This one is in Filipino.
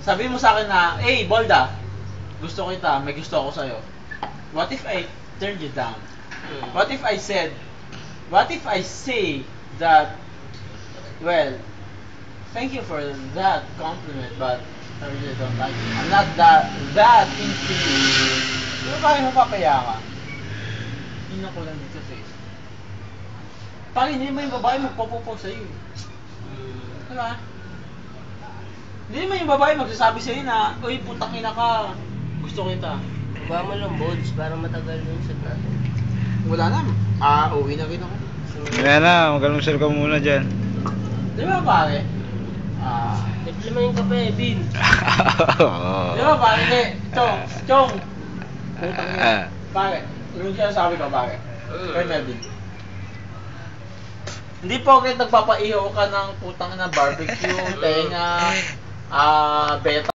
Sabi mo sa akin na, hey, Bolda, gusto kita, may gusto ako sa'yo. What if I turned you down? What if I say that, well, thank you for that compliment, but I really don't like you. I'm not that into you. Di ba bakit mapapaya ka? Hinan ko lang dito sa face. Pag hindi mo yung babae magpapupo sa'yo. Diba? Hindi naman yung babae magsasabi sa'yo na, uy, putang ina ka, gusto kita. Kuha mo lang bones para matagal yung set natin. Wala na, uwi na rin ako. Kaya na, mag-almusal ka muna dyan. Di ba pare? Libre mo yung kape, Bin. Di ba pare? Chong! Putang ina. Pare, yung sinasabi ko pare. Kay Melvin. Hindi po kayo nagpapaihaw ka ng putang ina barbecue, tenga, beta.